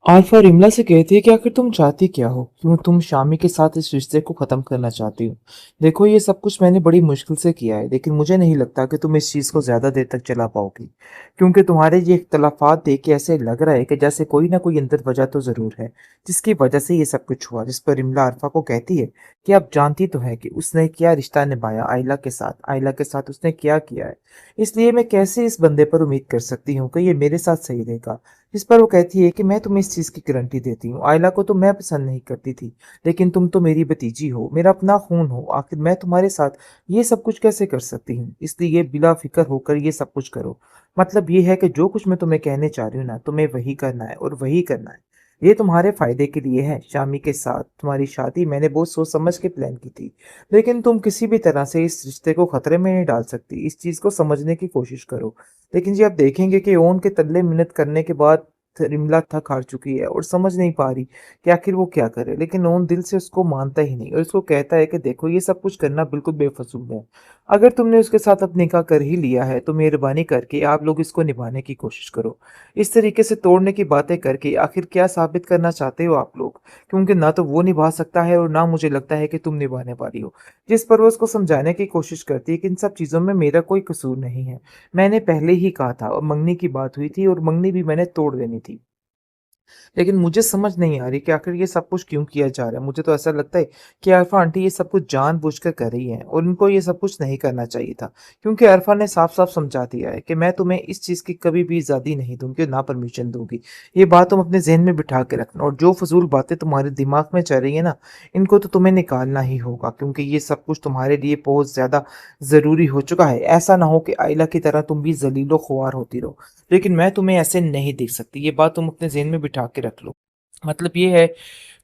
Alpha रिमला से कहती है कि आखिर तुम चाहती क्या हो? क्यों तुम शामी के साथ इस रिश्ते को खत्म करना चाहती हो? देखो ये सब कुछ मैंने बड़ी मुश्किल से किया है, लेकिन मुझे नहीं लगता कि तुम इस चीज को ज्यादा देर तक चला पाओगी। क्योंकि तुम्हारे ये इख्तलाफात देख के ऐसे लग रहा है कि जैसे कोई ना कोई अंदर वजह तो जरूर है, जिसकी वजह से ये सब कुछ हुआ। जिस पर रिमला आल्फा को कहती है कि आप जानती तो है कि उसने क्या रिश्ता निभाया आयला के साथ उसने क्या किया है। इसलिए मैं कैसे इस बंदे पर उम्मीद कर सकती हूँ कि ये मेरे साथ सही रहेगा। इस पर वो कहती है कि मैं तुम्हें इस चीज़ की गारंटी देती हूँ, आयला को तो मैं पसंद नहीं करती थी, लेकिन तुम तो मेरी भतीजी हो, मेरा अपना खून हो, आखिर मैं तुम्हारे साथ ये सब कुछ कैसे कर सकती हूँ? इसलिए बिला फिक्र होकर ये सब कुछ करो। मतलब ये है कि जो कुछ मैं तुम्हें कहने चाह रही हूँ ना, तुम्हें वही करना है और वही करना है। ये तुम्हारे फायदे के लिए है। शामी के साथ तुम्हारी शादी मैंने बहुत सोच समझ के प्लान की थी, लेकिन तुम किसी भी तरह से इस रिश्ते को खतरे में नहीं डाल सकती। इस चीज़ को समझने की कोशिश करो। लेकिन जी आप देखेंगे कि ओन के तल्ले मिन्नत करने के बाद रिमला थक हार चुकी है और समझ नहीं पा रही कि आखिर वो क्या करे। लेकिन ओन दिल से उसको मानता ही नहीं और उसको कहता है कि देखो ये सब कुछ करना बिल्कुल बेफजूल है। अगर तुमने उसके साथ अब निकाह कर ही लिया है तो मेहरबानी करके आप लोग इसको निभाने की कोशिश करो। इस तरीके से तोड़ने की बातें करके आखिर क्या साबित करना चाहते हो आप लोग? क्योंकि ना तो वो निभा सकता है और ना मुझे लगता है कि तुम निभाने वाली हो। जिस पर वो उसको समझाने की कोशिश करती है कि इन सब चीज़ों में मेरा कोई कसूर नहीं है। मैंने पहले ही कहा था और मंगनी की बात हुई थी और मंगनी भी मैंने तोड़ देनी थी। लेकिन मुझे समझ नहीं आ रही कि आखिर ये सब कुछ क्यों किया जा रहा है। मुझे तो ऐसा लगता है कि अरफा आंटी ये सब कुछ जानबूझकर कर रही हैं और उनको ये सब कुछ नहीं करना चाहिए था। क्योंकि अरफा ने साफ-साफ समझा दिया है कि मैं तुम्हें इस चीज़ की कभी भी आज़ादी नहीं दूँगी, ना परमिशन दूँगी। ये बात तुम अपने ज़हन में बिठा के रखना और जो फ़िज़ूल बातें तुम्हारे दिमाग में चल रही हैं ना, इनको तो तुम्हें निकालना ही होगा, क्योंकि ये सब कुछ तुम्हारे लिए बहुत ज़्यादा ज़रूरी हो चुका है। ऐसा ना हो कि आइला की तरह तुम भी ज़लील-ओ-ख़्वार होती रहो। लेकिन मैं तुम्हें ऐसे नहीं देख सकती। ये बात तुम अपने ज़हन में बिठा के रख लो। मतलब ये है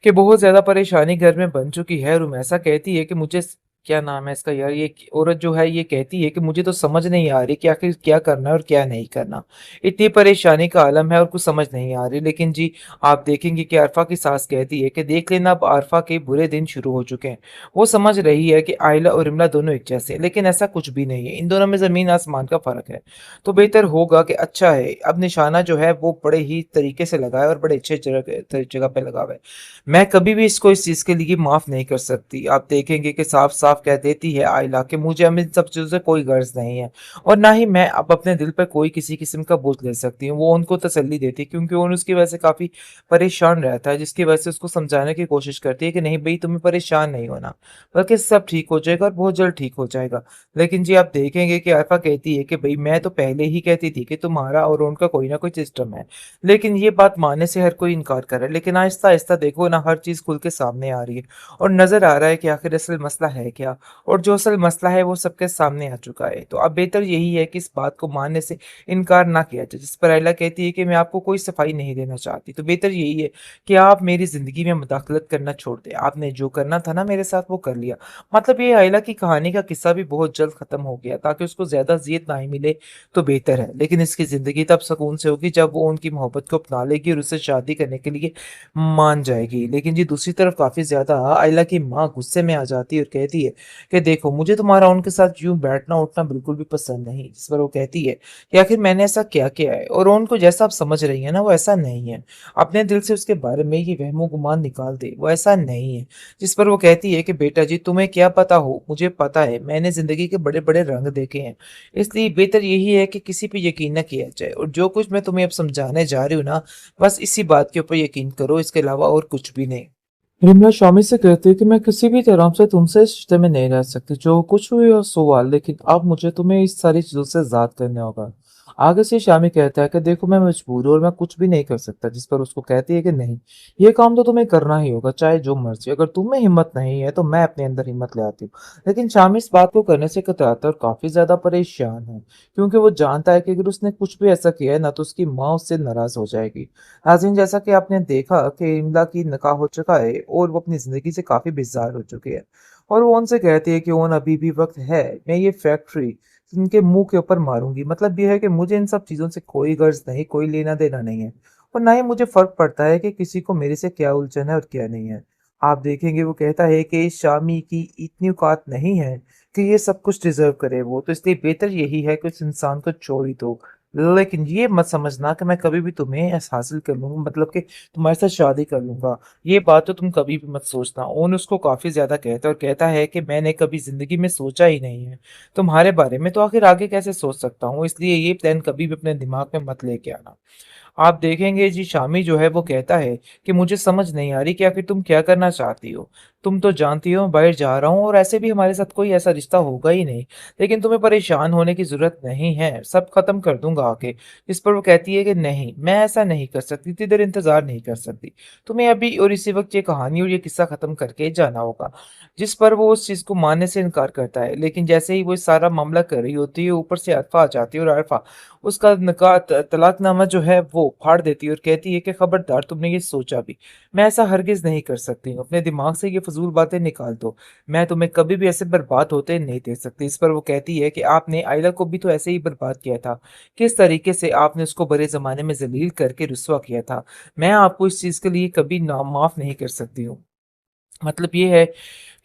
कि बहुत ज़्यादा परेशानी घर में बन चुकी है और रुमैसा कहती है कि मुझे क्या नाम है इसका यार, ये औरत जो है ये कहती है कि मुझे तो समझ नहीं आ रही कि आखिर क्या करना है और क्या नहीं करना। इतनी परेशानी का आलम है और कुछ समझ नहीं आ रही। लेकिन जी आप देखेंगे कि अरफा की सास कहती है कि देख लेना अब अरफा के बुरे दिन शुरू हो चुके हैं। वो समझ रही है कि आयला और इमला दोनों एक जैसे हैं, लेकिन ऐसा कुछ भी नहीं है। इन दोनों में ज़मीन आसमान का फ़र्क है। तो बेहतर होगा कि अच्छा है अब निशाना जो है वो बड़े ही तरीके से लगाए और बड़े अच्छे जगह पे लगावे। मैं कभी भी इसको इस चीज़ के लिए माफ़ नहीं कर सकती। आप देखेंगे कि साफ-साफ कह देती है आइला कि मुझे अब इन सब चीज़ों से कोई गर्ज़ नहीं है और ना ही मैं अब अपने दिल पे कोई किसी किस्म का बोझ ले सकती हूँ। वो उनको तसल्ली देती है क्योंकि वो उसकी वजह से काफ़ी परेशान रहता है, जिसकी वजह से उसको समझाने की कोशिश करती है कि नहीं भई तुम्हें परेशान नहीं होना, बल्कि सब ठीक हो जाएगा और बहुत जल्द ठीक हो जाएगा। लेकिन जी आप देखेंगे कि अरफ़ा कहती है कि भई मैं तो पहले ही कहती थी कि तुम्हारा और उनका कोई ना कोई सिस्टम है। लेकिन ये बात मानने से हर कोई इनकार कर रहा है। लेकिन आहिस्ता-आहिस्ता देखो ना हर चीज़ खुल के सामने आ रही है और नज़र आ रहा है कि आखिर असल मसला है क्या? और जो असल मसला है वो सबके सामने आ चुका है। तो अब बेहतर यही है कि इस बात को मानने से इनकार ना किया जाए। जिस पर आइला कहती है कि मैं आपको कोई सफाई नहीं देना चाहती। तो बेहतर यही है कि आप मेरी ज़िंदगी में मुदाखलत करना छोड़ दें। आपने जो करना था ना मेरे साथ वो कर लिया। मतलब ये आइला की कहानी का किस्सा भी बहुत जल्द खत्म हो गया ताकि उसको ज़्यादा अज़ियत ना ही मिले तो बेहतर है। लेकिन इसकी ज़िंदगी तब सुकून से होगी जब वो उनकी मोहब्बत को अपना लेगी और उससे शादी करने के लिए मान जाएगी। लेकिन जी दूसरी तरफ काफ़ी ज़्यादा आइला की माँ गुस्से में आ जाती है और कहती है कि देखो मुझे तुम्हारा उनके साथ यूँ बैठना-उठना बिल्कुल भी पसंद नहीं। जिस पर वो कहती है कि आखिर मैंने ऐसा क्या किया है? और उनको जैसा आप समझ रही हैं ना वो ऐसा नहीं है। अपने दिल से उसके बारे में ये वहमो-गुमान निकाल दें, वो ऐसा नहीं है। जिस पर वो कहती है कि बेटा जी तुम्हें क्या पता हो? मुझे पता है, मैंने ज़िंदगी के बड़े-बड़े रंग देखे हैं। इसलिए बेहतर यही है कि किसी पे यकीन ना किया जाए और जो कुछ मैं तुम्हें अब समझाने जा रही हूँ ना, बस इसी बात के ऊपर यकीन करो, इसके अलावा और कुछ भी नहीं। विमला स्वामी से कहती है कि मैं किसी भी तरह से तुमसे इस रिश्ते में नहीं रह सकती, जो कुछ हुई हो सो हुआ, लेकिन अब मुझे तुम्हें इस सारी चीजों से आजाद करना होगा। आगे से शामी कहता है कि देखो मैं मजबूर हूँ और मैं कुछ भी नहीं कर सकता। जिस पर उसको कहती है कि नहीं, ये काम तो तुम्हें करना ही होगा चाहे जो मर्जी। अगर तुम में हिम्मत नहीं है तो मैं अपने अंदर हिम्मत ले आती हूँ। लेकिन शामी इस बात को करने से कतराता है और काफी ज्यादा परेशान है, क्योंकि वो जानता है कि अगर उसने कुछ भी ऐसा किया है ना तो उसकी माँ उससे नाराज हो जाएगी। नाज़रीन जैसा कि आपने देखा कि इमला की निकाह हो चुका है और वो अपनी ज़िंदगी से काफ़ी बेज़ार हो चुकी है और वो उनसे कहती है कि ओन अभी भी वक़्त है, मैं ये फैक्ट्री इनके मुँह के ऊपर मारूँगी। मतलब ये है कि मुझे इन सब चीज़ों से कोई गर्ज़ नहीं, कोई लेना-देना नहीं है और ना ही मुझे फ़र्क पड़ता है कि किसी को मेरे से क्या उलझन है और क्या नहीं है। आप देखेंगे वो कहता है कि शामी की इतनी औकात नहीं है कि ये सब कुछ डिज़र्व करे वो, तो इसलिए बेहतर यही है कि उस इंसान को छोड़ ही दो। लेकिन ये मत समझना कि मैं कभी भी तुम्हें ऐसा हासिल कर लूँगा, मतलब कि तुम्हारे साथ शादी कर लूँगा। ये बात तो तुम कभी भी मत सोचना। ओन उसको काफ़ी ज़्यादा कहता है और कहता है कि मैंने कभी ज़िंदगी में सोचा ही नहीं है तुम्हारे बारे में, तो आखिर आगे कैसे सोच सकता हूँ? इसलिए ये प्लान कभी भी अपने दिमाग में मत लेके आना। आप देखेंगे जी, शामी जो है वो कहता है कि मुझे समझ नहीं आ रही कि आखिर तुम क्या करना चाहती हो? तुम तो जानती हो बाहर जा रहा हूँ और ऐसे भी हमारे साथ कोई ऐसा रिश्ता होगा ही नहीं। लेकिन तुम्हें परेशान होने की ज़रूरत नहीं है, सब ख़त्म कर दूँगा आके। इस पर वो कहती है कि नहीं, मैं ऐसा नहीं कर सकती, इतनी देर इंतज़ार नहीं कर सकती। तुम्हें अभी और इसी वक़्त ये कहानी और ये किस्सा ख़त्म करके जाना होगा। जिस पर वो उस चीज़ को मानने से इनकार करता है। लेकिन जैसे ही वो ये सारा मामला कर रही होती है, ऊपर से अरफ़ा आ जाती है और अरफ़ा उसका निकाह तलाकनामा जो है वो फाड़ देती है और कहती है कि खबरदार, तुमने ये सोचा भी, मैं ऐसा हरगिज़ नहीं कर सकती हूँ, अपने दिमाग से ये फ़िज़ूल बातें निकाल दो, मैं तुम्हें कभी भी ऐसे बर्बाद होते नहीं देख सकती। इस पर वो कहती है कि आपने आइला को भी तो ऐसे ही बर्बाद किया था, किस तरीके से आपने उसको बुरे ज़माने में ज़लील करके रुसवा किया था, मैं आपको इस चीज़ के लिए कभी ना माफ़ नहीं कर सकती हूँ। मतलब ये है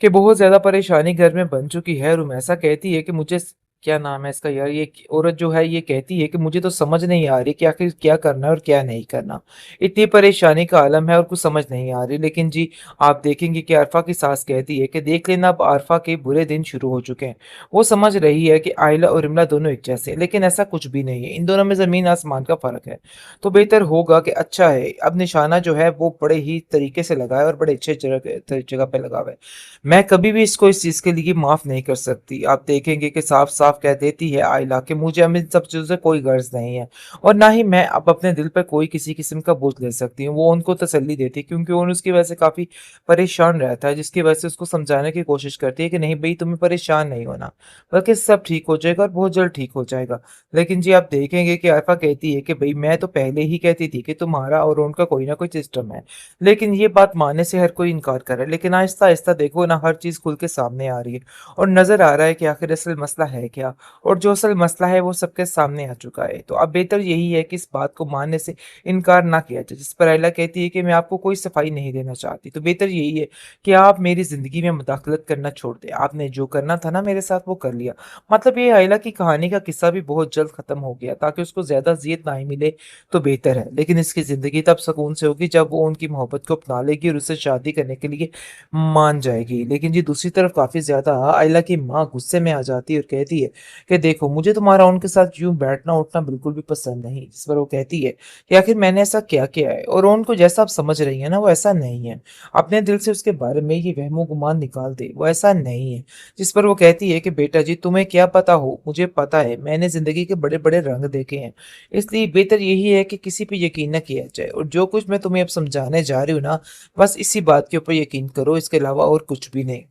कि बहुत ज़्यादा परेशानी घर में बन चुकी है और रुमैसा कहती है कि मुझे क्या नाम है इसका यार, ये औरत जो है ये कहती है कि मुझे तो समझ नहीं आ रही कि आखिर क्या करना है और क्या नहीं करना। इतनी परेशानी का आलम है और कुछ समझ नहीं आ रही। लेकिन जी, आप देखेंगे कि अरफा की सास कहती है कि देख लेना, अब अरफा के बुरे दिन शुरू हो चुके हैं। वो समझ रही है कि आइला और इमला दोनों एक जैसे हैं, लेकिन ऐसा कुछ भी नहीं है। इन दोनों में ज़मीन आसमान का फ़र्क है। तो बेहतर होगा कि अच्छा है, अब निशाना जो है वो बड़े ही तरीके से लगाए और बड़े अच्छे जगह पे लगावे। मैं कभी भी इसको इस चीज़ के लिए माफ़ नहीं कर सकती। आप देखेंगे कि साफ-साफ कह देती है आइला कि मुझे अब इन सब चीज़ों से कोई गर्ज़ नहीं है और ना ही मैं अब अपने दिल पे कोई किसी किस्म का बोझ ले सकती हूँ। वो उनको तसल्ली देती है क्योंकि वो उसकी वजह से काफ़ी परेशान रहता है, जिसकी वजह से उसको समझाने की कोशिश करती है कि नहीं भई, तुम्हें परेशान नहीं होना, बल्कि सब ठीक हो जाएगा और बहुत जल्द ठीक हो जाएगा। लेकिन जी, आप देखेंगे कि आयफ़ा कहती है कि भई मैं तो पहले ही कहती थी कि तुम्हारा और उनका कोई ना कोई सिस्टम है। लेकिन ये बात मानने से हर कोई इनकार कर रहा है। लेकिन आहिस्ता-आहिस्ता देखो ना, हर चीज़ खुल के सामने आ रही है और नज़र आ रहा है कि आखिर असल मसला है क्या? और जो असल मसला है वो सबके सामने आ चुका है। तो अब बेहतर यही है कि इस बात को मानने से इनकार ना किया जाए। जिस पर आइला कहती है कि मैं आपको कोई सफाई नहीं देना चाहती। तो बेहतर यही है कि आप मेरी ज़िंदगी में मुदाखलत करना छोड़ दें। आपने जो करना था ना मेरे साथ, वो कर लिया। मतलब ये आइला की कहानी का किस्सा भी बहुत जल्द खत्म हो गया ताकि उसको ज़्यादा ज़ियत ना ही मिले तो बेहतर है। लेकिन इसकी ज़िंदगी तब सुकून से होगी जब वो उनकी मोहब्बत को अपना लेगी और उससे शादी करने के लिए मान जाएगी। लेकिन जी, दूसरी तरफ काफ़ी ज़्यादा आइला की माँ गुस्से में आ जाती है और कहती है कि देखो, मुझे तुम्हारा उनके साथ यूँ बैठना-उठना बिल्कुल भी पसंद नहीं। जिस पर वो कहती है कि आखिर मैंने ऐसा क्या किया है? और उनको जैसा आप समझ रही हैं ना, वो ऐसा नहीं है। अपने दिल से उसके बारे में ये वहमो-गुमान निकाल दें, वो ऐसा नहीं है। जिस पर वो कहती है कि बेटा जी, तुम्हें क्या पता हो, मुझे पता है, मैंने ज़िंदगी के बड़े-बड़े रंग देखे हैं। इसलिए बेहतर यही है कि किसी पे यकीन ना किया जाए और जो कुछ मैं तुम्हें अब समझाने जा रही हूँ ना, बस इसी बात के ऊपर यकीन करो, इसके अलावा और कुछ भी नहीं।